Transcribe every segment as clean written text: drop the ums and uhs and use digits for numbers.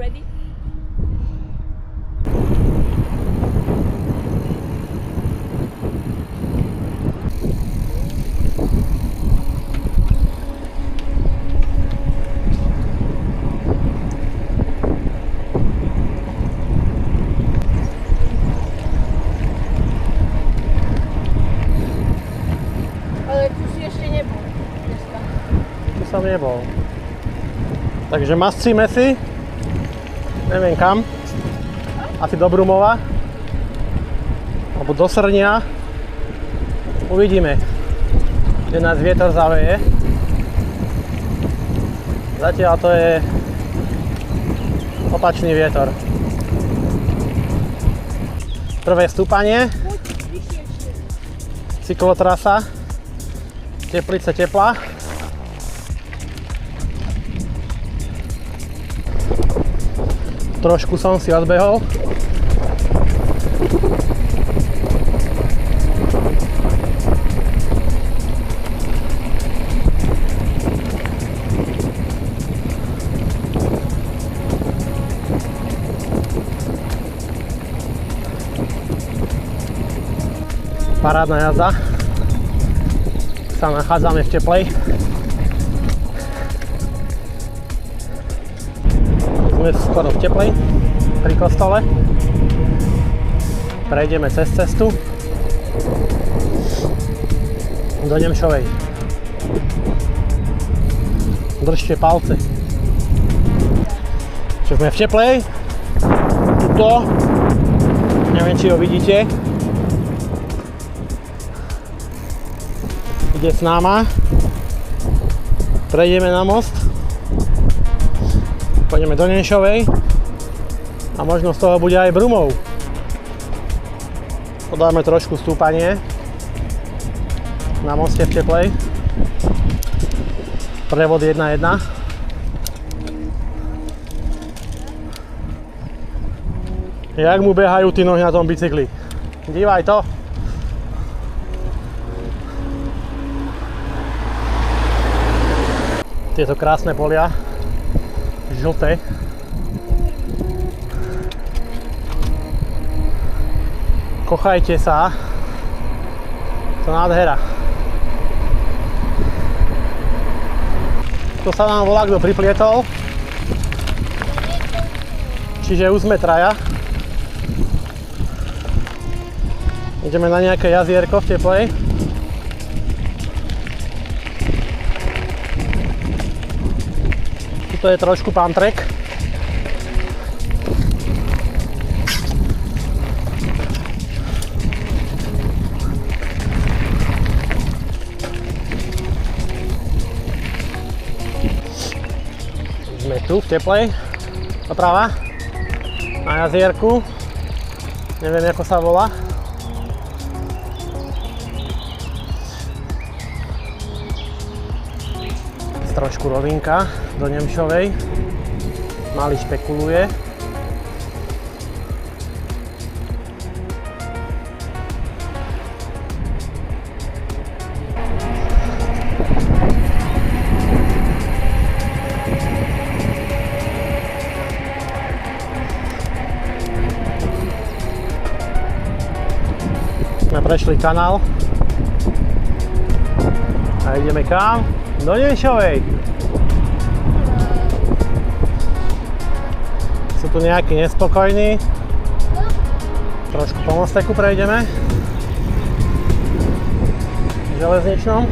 ready? Ale tu si ešte nebol dneska. Tu som nebol. Takže mascíme si, neviem kam, asi do Brumova, alebo do Srnia. Uvidíme, kde nás vietor zaveje. Zatiaľ to je opačný vietor. Prvé stúpanie, cyklotrasa, Teplice Tepla. Trošku som si odbehol. Parádna jazda. Sa nachádzame v Teplej. Sme skoro v Teplej, pri kostole. Prejdeme cez cestu do Nemšovej. Držte palce. Čo sme v Teplej. Tuto, neviem, či ho vidíte, ide s náma. Prejdeme na most. Pôjdeme do Nemšovej a možno z toho bude aj Brumov. Podáme trošku stúpanie na moste v Teplej. Prevod 1.1. Jak mu behajú tí nohy na tom bicykli. Dívaj to. Tieto krásne polia. Žlté. Kochajte sa. To nádhera. To sa nám volá, kto priplietol. Čiže už sme traja. Ideme na nejaké jazierko v Teplej. To je trošku pantrek. Sme tu v Teplej, doprava, na jazierku. Neviem, ako sa volá. Trošku rovinka do Nemšovej. Malý špekuluje. Sme prešli kanál a ideme kam? Do Nemšovej. Sú tu nejakí nespokojní. Trošku po mosteku prejdeme. Železničnom.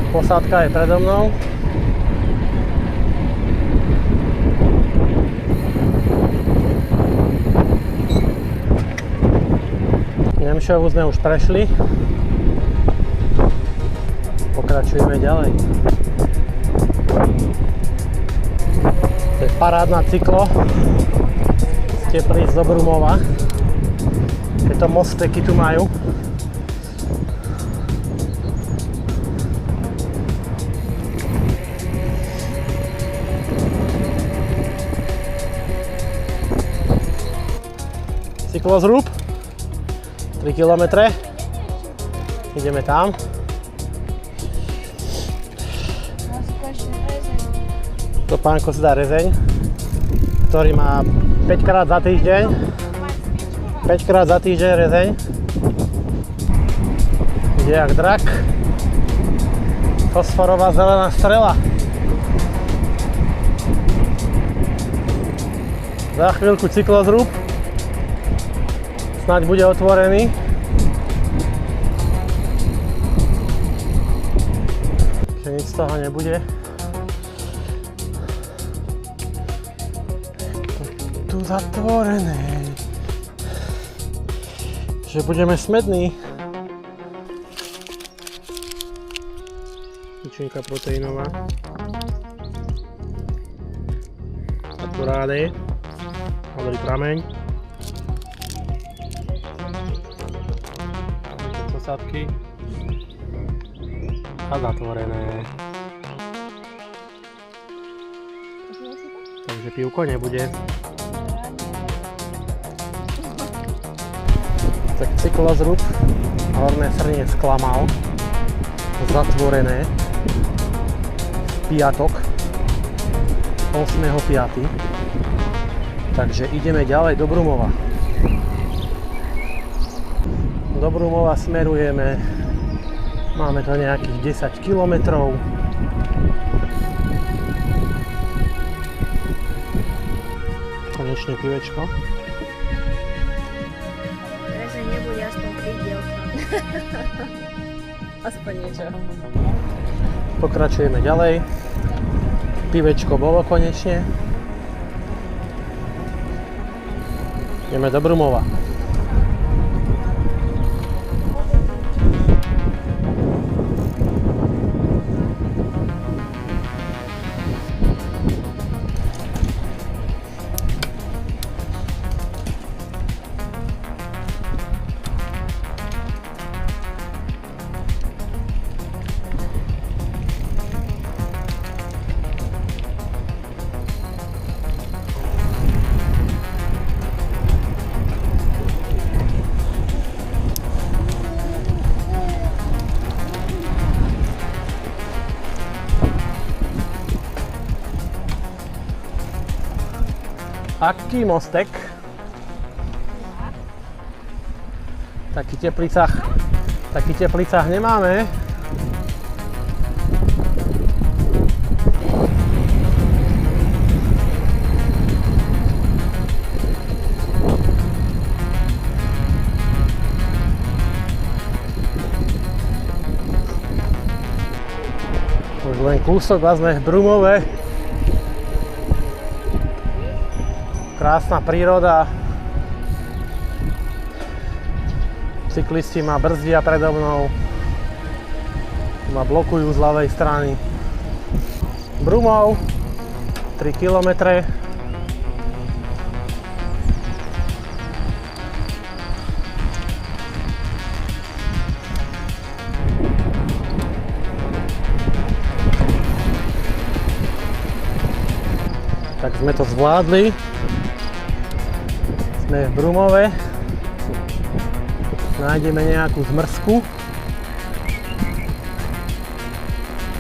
Posádka je predo mnou. Nemšovu sme už prešli. Pokračujeme ďalej. To je parádna cyklo. Ste prísť do Brumova. Tieto mosteky tu majú. Cyklozrúb. 3 km. Ideme tam. ešte rezeň. To pánko si dá rezeň, ktorý má 5 krát za týždeň. 5 krát za týždeň rezeň. Ide jak drak. Fosforová zelená strela. Za chvíľku cyklozrúb. Snáď bude otvorený. Že nič z toho nebude. Tu zatvorené. Že budeme smední. Tyčinka proteínová. Aturády. Modrý prameň. Posádky. A zatvorené. Takže pivko nebude. Tak cyklozrub horné srnie sklamal. Zatvorené. Piatok. 8.5. Takže ideme ďalej do Brumova. Do Brumova smerujeme. Máme to nejakých 10 kilometrov. Konečne pivečko. Rezeň nebude, aspoň prídielka. Aspoň niečo. Pokračujeme ďalej. Pivečko bolo konečne. Ideme do Brumova. Aký mostek? Taký teplicách nemáme. Už len kúsok a sme v Brumove. Krásna príroda. Cyklisti ma brzdia predo mnou. Ma blokujú z ľavej strany. Brumov, 3 kilometre. Tak sme to zvládli. Sme v Brumove. Nájdeme nejakú zmrzku.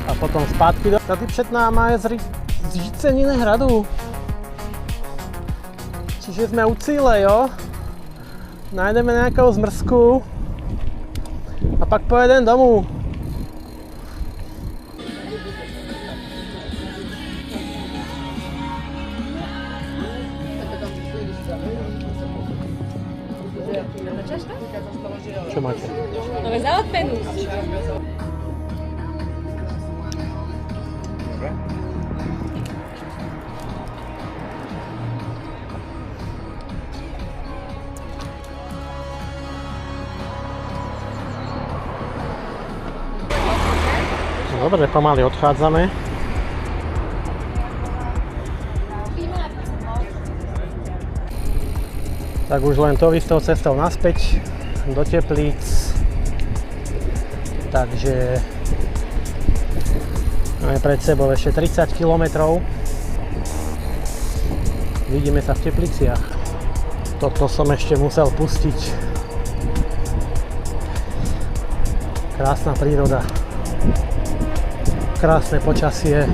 A potom zpátky do... Tady před náma je zříceniny hradu. Čiže sme u cíle, jo? Nájdeme nejakou zmrzku. A pak pojedem domů. Čo máte? Máme zalepenú. Dobre, pomaly odchádzame. Tak už len to istou cestou naspäť do Teplíc. Takže máme pred sebou ešte 30 km. Vidíme sa v Tepliciach. Toto som ešte musel pustiť. Krásna príroda. Krásne počasie,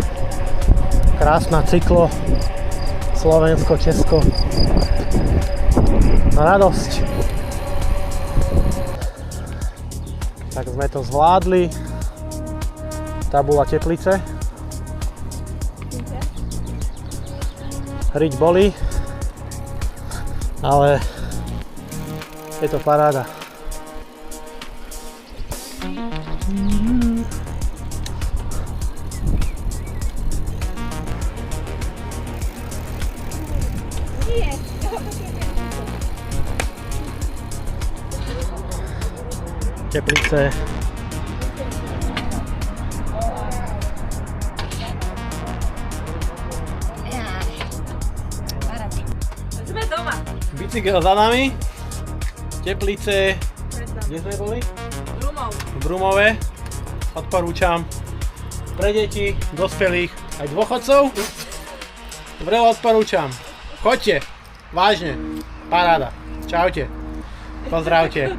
krásna cyklo, Slovensko, Česko. Radosť. Tak sme to zvládli. Tabula Teplice. Riť boli, ale je to paráda. Teplice. Sme doma. Bicykel za nami. Teplice. Kde sme boli? Brumov. V Brumove. Odporúčam pre deti, dospelých, aj dôchodcov. Vrelo odporúčam. Choďte. Vážne. Paráda. Čaute. Pozdravte.